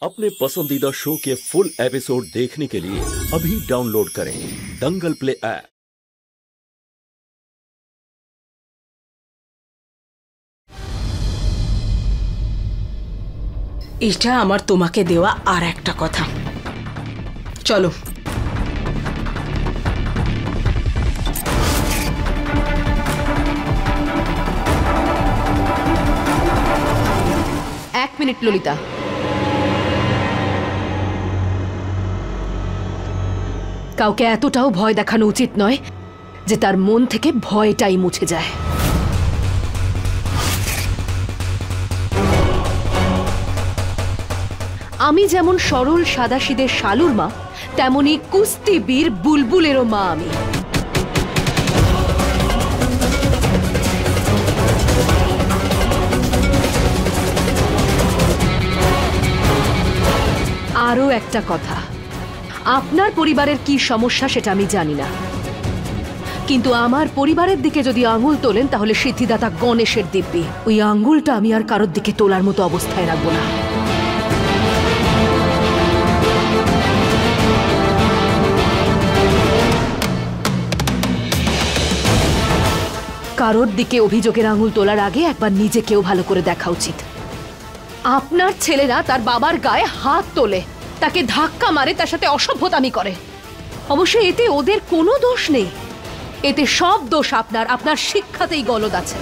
अपने पसंदीदा शो के फुल एपिसोड देखने के लिए अभी डाउनलोड करें दंगल प्ले ऐप। এটা আমার তোমাকে দেওয়া আর একটা কথা। চলো। এক মিনিট ললিতা। কাউকে এতটাও ভয় দেখানো উচিত নয় যে তার মন থেকে ভয়টাই মুছে যায়। আমি যেমন সরল সাদাসিধে শালুর মা, তেমনি কুস্তিবীর বুলবুলেরও মা আমি। আরও একটা কথা, আপনার পরিবারের কি সমস্যা সেটা আমি জানি না, কিন্তু আমার পরিবারের দিকে যদি আঙুল তোলেন তাহলে সিদ্ধিদাতা গণেশের দিব্যি ওই আঙুলটা আমি আর কারোর দিকে তোলার মতো অবস্থায় রাখবো না। কারোর দিকে অভিযোগের আঙুল তোলার আগে একবার নিজেকেও ভালো করে দেখা উচিত। আপনার ছেলেরা তার বাবার গায়ে হাত তোলে, তাকে ধাক্কা মারে, তার সাথে অসভ্যতামি করে। অবশ্য এতে ওদের কোনো দোষ নেই, এতে সব দোষ আপনার, আপনার শিক্ষাতেই গলদ আছে।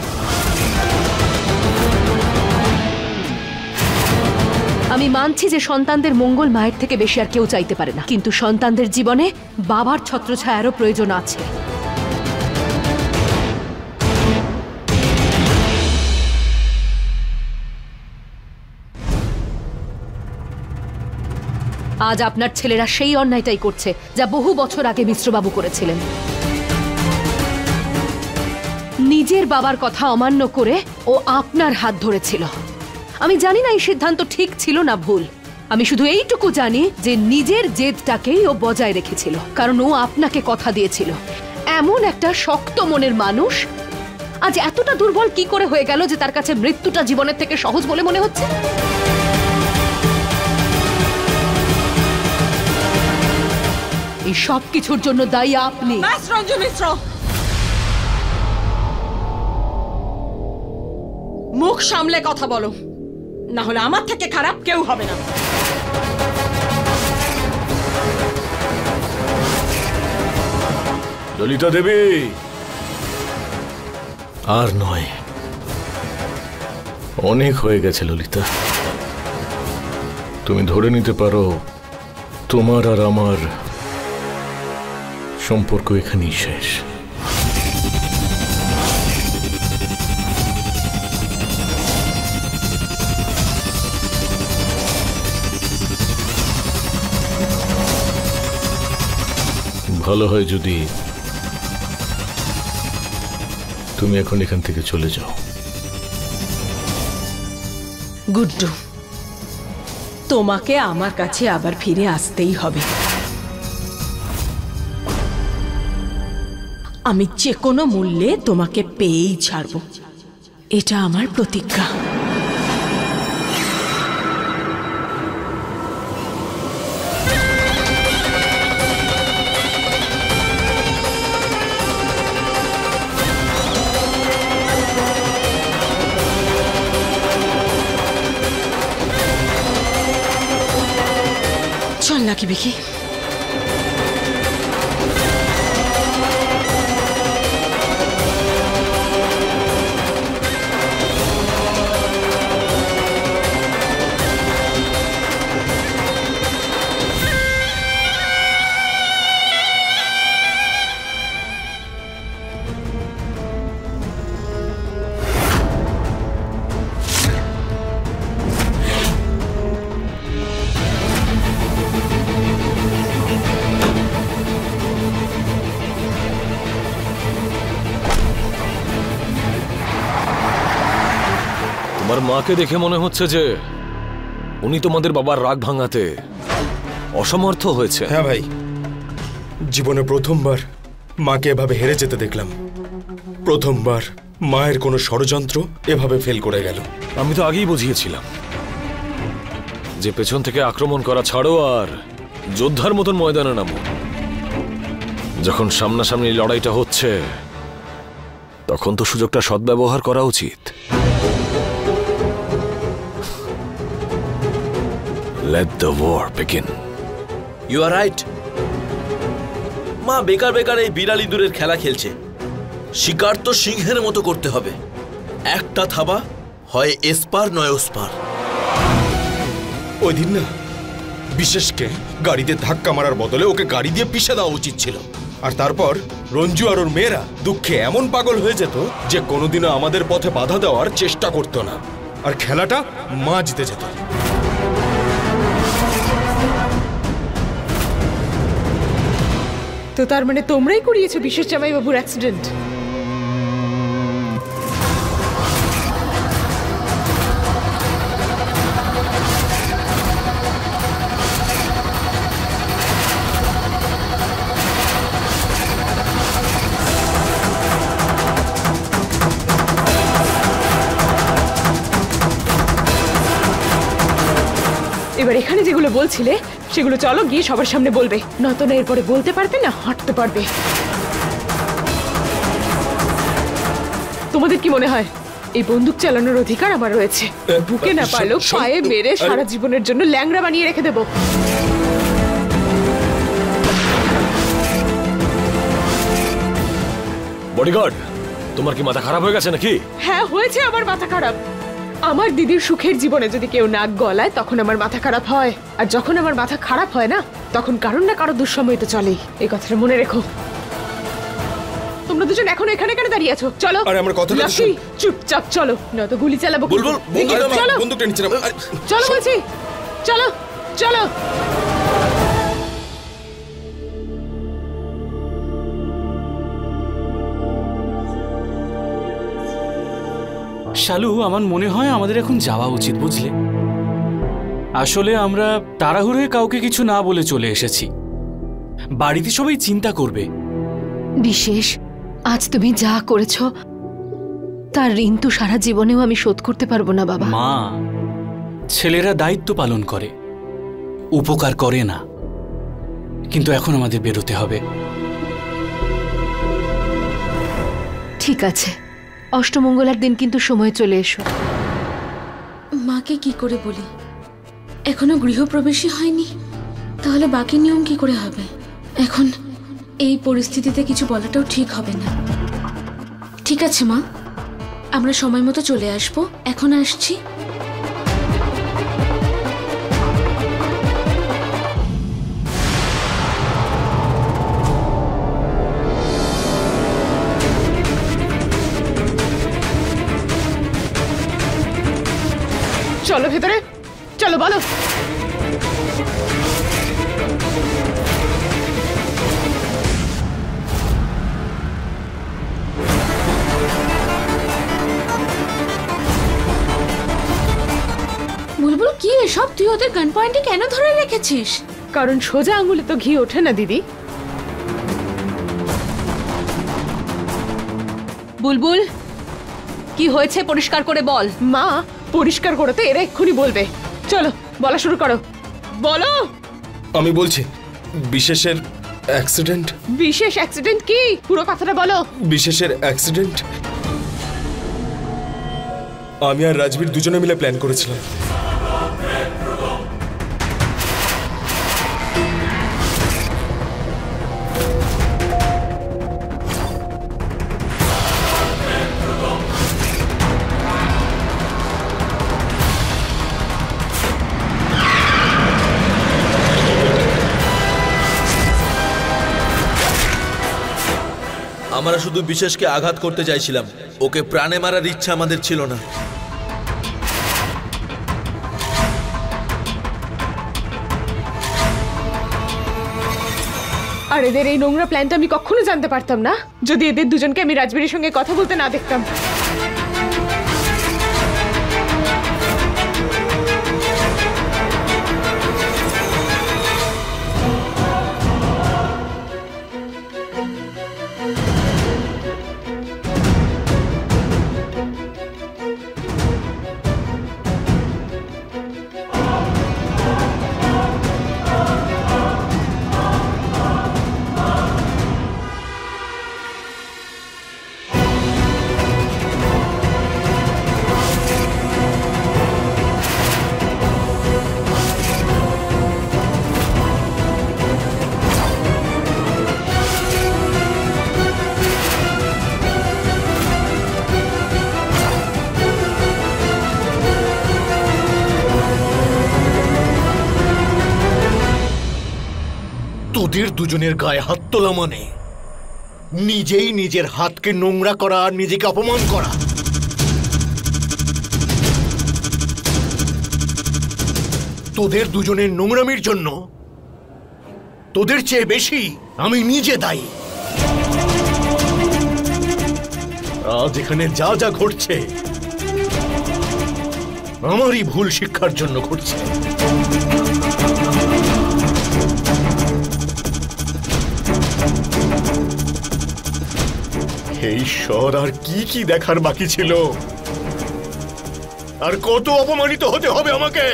আমি মানছি যে সন্তানদের মঙ্গল মায়ের থেকে বেশি আর কেউ চাইতে পারে না, কিন্তু সন্তানদের জীবনে বাবার ছত্রছায়ারও প্রয়োজন আছে। আজ আপনার ছেলেরা সেই অন্যায়টাই করছে যা বহু বছর আগে মিশ্রবাবু করেছিলেন। নিজের বাবার কথা অমান্য করে ও আপনার হাত ধরেছিল। আমি জানি না এই সিদ্ধান্ত ঠিক ছিল না ভুল, আমি শুধু এইটুকু জানি যে নিজের জেদটাকেই ও বজায় রেখেছিল, কারণ ও আপনাকে কথা দিয়েছিল। এমন একটা শক্ত মনের মানুষ আজ এতটা দুর্বল কি করে হয়ে গেল যে তার কাছে মৃত্যুটা জীবনের থেকে সহজ বলে মনে হচ্ছে? এই সব কিছুর জন্য দায়ী আপনি। রঞ্জু মিশ্র, মুখ সামলে কথা বলো, না হলে আমার থেকে খারাপ কেউ হবে না। ললিতা দেবী, আর নয়, অনেক হয়ে গেছে ললিতা। তুমি ধরে নিতে পারো তোমার আর আমার সম্পর্ক এখানেই শেষ। ভালো হয় যদি তুমি এখন এখান থেকে চলে যাও। গুড্ডু, তোমাকে আমার কাছে আবার ফিরে আসতেই হবে। আমি যে কোনো মূল্যে তোমাকে পেয়েই ছাড়ব, এটা আমার প্রতিজ্ঞা। চল নাকি বিকি। তোমার মাকে দেখে মনে হচ্ছে যে উনি তোমাদের বাবার রাগ ভাঙাতে অসমর্থ হয়েছে। হ্যাঁ ভাই, জীবনে প্রথমবার মাকে এভাবে হেরে যেতে দেখলাম। প্রথমবার মায়ের কোনো ষড়যন্ত্র এভাবে ফেল করে গেল। আমি তো আগেই বুঝিয়েছিলাম যে পেছন থেকে আক্রমণ করা ছাড়ো আর যোদ্ধার মতন ময়দানে নামো। যখন সামনাসামনি লড়াইটা হচ্ছে তখন তো সুযোগটা সদ্ব্যবহার করা উচিত। Let the war begin. You are right. মা বেকার বেকার এই বিড়াল ইঁদুরের খেলা খেলছে। শিকার তো সিংহের মতো করতে হবে। একটা থাবা, হয় এসপার নয় ওসপার। ওই দিন না বিশেষকে গাড়িতে ধাক্কা মারার বদলে ওকে গাড়ি দিয়ে পিষে দেওয়া উচিত ছিল। আর তারপর রঞ্জু আর ওর মেয়েরা দুঃখে এমন পাগল হয়ে যেত যে কোনোদিনও আমাদের পথে বাধা দেওয়ার চেষ্টা করতো না, আর খেলাটা মা জিতে যেত। তো তার মানে তোমরাই করিয়েছো বিশেষ জামাইবাবুর অ্যাক্সিডেন্ট? এবার এখানে যেগুলো বলছিলে সেগুলো চলো গিয়ে সবার সামনে বলবে, নয়তো না এরপরে বলতে পারবে না হাঁটতে পারবে। তোমাদের কি মনে হয় এই বন্দুক চালানোর অধিকার আমার রয়েছে? বুকে না পারলেও পায়ে মেরে সারা জীবনের জন্য ল্যাংড়া বানিয়ে রেখে দেবো। বডিগার্ড, তোমার কি মাথা খারাপ হয়ে গেছে নাকি? হ্যাঁ হয়েছে, আমার মাথা খারাপ। আমার দিদির সুখের জীবনে যদি কেউ নাক গলায় তখন আমার মাথা খারাপ হয়, আর যখন আমার মাথা খারাপ হয় না তখন কারণ না কারো দুঃসময় তো চলেই। এই কথাটা মনে রেখো। তোমরা দুজন এখন এখানে কেন দাঁড়িয়ে আছো? চলো। আরে আমার কথাটা লাকি, চুপচাপ চলো, নয়তো গুলি চালাবো। বুলবুল, চলো বন্দুকটা নিচে নাও। চলো বলছি, চলো চলো। শালু, আমার মনে হয় আমাদের এখন যাওয়া উচিত, বুঝলে? আসলে আমরা তাড়াহুড়োয় কাউকে কিছু না বলে চলে এসেছি। বাড়িতে সবাই চিন্তা করবে। বিশেষ, আজ তুমি যা করেছো তার ঋণ তো সারা জীবনেও আমি শোধ করতে পারবো না বাবা। মা, ছেলেরা দায়িত্ব পালন করে, উপকার করে না। কিন্তু এখন আমাদের বেরোতে হবে। ঠিক আছে, অষ্টমঙ্গলার দিন কিন্তু সময় চলে এসো। মাকে কি করে বলি? এখনো গৃহপ্রবেশই হয়নি, তাহলে বাকি নিয়ম কি করে হবে? এখন এই পরিস্থিতিতে কিছু বলাটাও ঠিক হবে না। ঠিক আছে মা, আমরা সময় মতো চলে আসবো। এখন আসছি। চলো ভেতরে, চলো বলো। বুলবুল, কি এসব? তুই ওদের গান পয়েন্টে কেন ধরে রেখেছিস? কারণ সোজা আঙুলে তো ঘি ওঠে না দিদি। বুলবুল, কি হয়েছে পরিষ্কার করে বল। মা, পরিষ্কার করতে এরা এক্ষুনি বলবে। চলো বলা শুরু করো, বলো। আমি বলছি, বিশেষের অ্যাক্সিডেন্ট। বিশেষ অ্যাক্সিডেন্ট কি? পুরো কথাটা বলো। বিশেষের অ্যাক্সিডেন্ট আমি আর রাজবীর দুজনে মিলে প্ল্যান করেছিলাম। আমরা শুধু বিশেষকে আঘাত করতে চাইছিলাম, ওকে প্রাণে মারার ইচ্ছা আমাদের ছিল না। আর এদের এই নোংরা প্ল্যানটা আমি কখনো জানতে পারতাম না যদি এদের দুজনকে আমি রাজবীরের সঙ্গে কথা বলতে না দেখতাম। তোদের দুজনের গায়ে হাত তোলা মানে নিজেই নিজের হাতকে নোংরা করা আর নিজেকে অপমান করা। তোদের দুজনের নোংরামির জন্য তোদের চেয়ে বেশি আমি নিজে দায়ী। আজ এখানে যা যা ঘটছে আমারই ভুল শিক্ষার জন্য ঘটছে। হে ঈশ্বর, আর কি কি দেখার বাকি ছিল, আর কত অপমানিত হতে হবে আমাকে।